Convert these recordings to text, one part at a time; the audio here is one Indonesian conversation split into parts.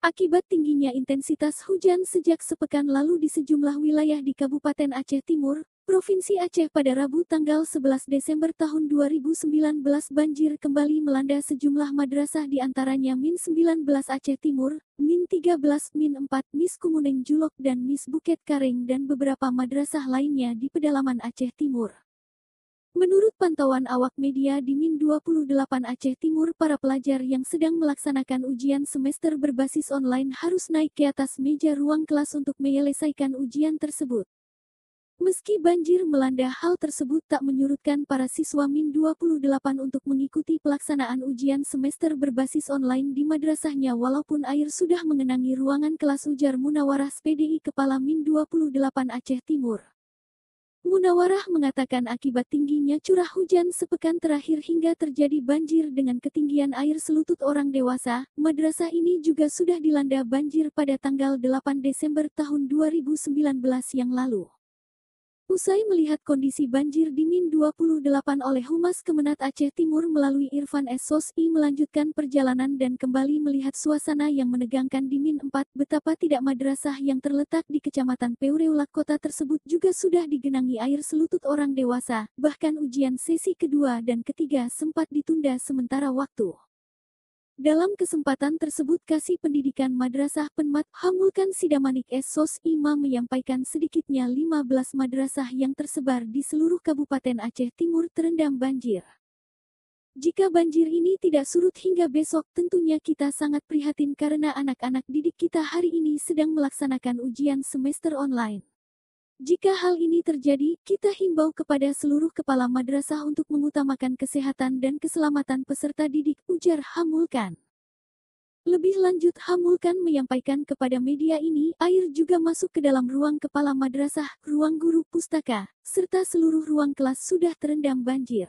Akibat tingginya intensitas hujan sejak sepekan lalu di sejumlah wilayah di Kabupaten Aceh Timur, Provinsi Aceh pada Rabu tanggal 11 Desember tahun 2019 banjir kembali melanda sejumlah madrasah di antaranya Min 19 Aceh Timur, Min 13, Min 4, Mis Kumuneng Julok dan Mis Bukit Karing dan beberapa madrasah lainnya di pedalaman Aceh Timur. Menurut pantauan awak media di Min 28 Aceh Timur, para pelajar yang sedang melaksanakan ujian semester berbasis online harus naik ke atas meja ruang kelas untuk menyelesaikan ujian tersebut. Meski banjir melanda, hal tersebut tak menyurutkan para siswa Min 28 untuk mengikuti pelaksanaan ujian semester berbasis online di madrasahnya walaupun air sudah mengenangi ruangan kelas, ujar Munawarah PDI Kepala Min 28 Aceh Timur. Munawarah mengatakan akibat tingginya curah hujan sepekan terakhir hingga terjadi banjir dengan ketinggian air selutut orang dewasa, madrasah ini juga sudah dilanda banjir pada tanggal 8 Desember tahun 2019 yang lalu. Usai melihat kondisi banjir di Min 28 oleh Humas Kemenat Aceh Timur melalui Irfan SOSI melanjutkan perjalanan dan kembali melihat suasana yang menegangkan di Min 4, betapa tidak madrasah yang terletak di Kecamatan Peureulak kota tersebut juga sudah digenangi air selutut orang dewasa, bahkan ujian sesi kedua dan ketiga sempat ditunda sementara waktu. Dalam kesempatan tersebut Kasih Pendidikan Madrasah Penmat Hamulkan Sidamanik SOSI menyampaikan sedikitnya 15 madrasah yang tersebar di seluruh Kabupaten Aceh Timur terendam banjir. Jika banjir ini tidak surut hingga besok, tentunya kita sangat prihatin karena anak-anak didik kita hari ini sedang melaksanakan ujian semester online. Jika hal ini terjadi, kita himbau kepada seluruh kepala madrasah untuk mengutamakan kesehatan dan keselamatan peserta didik, ujar Hamulkan. Lebih lanjut, Hamulkan menyampaikan kepada media ini, air juga masuk ke dalam ruang kepala madrasah, ruang guru pustaka, serta seluruh ruang kelas sudah terendam banjir.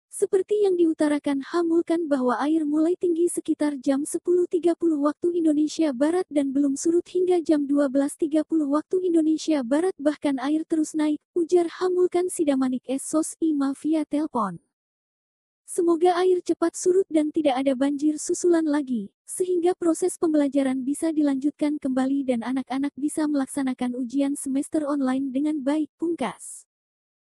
Seperti yang diutarakan Hamulkan bahwa air mulai tinggi sekitar jam 10.30 waktu Indonesia Barat dan belum surut hingga jam 12.30 waktu Indonesia Barat, bahkan air terus naik, ujar Hamulkan Sidamanik SOSI via telepon. Semoga air cepat surut dan tidak ada banjir susulan lagi, sehingga proses pembelajaran bisa dilanjutkan kembali dan anak-anak bisa melaksanakan ujian semester online dengan baik, pungkas.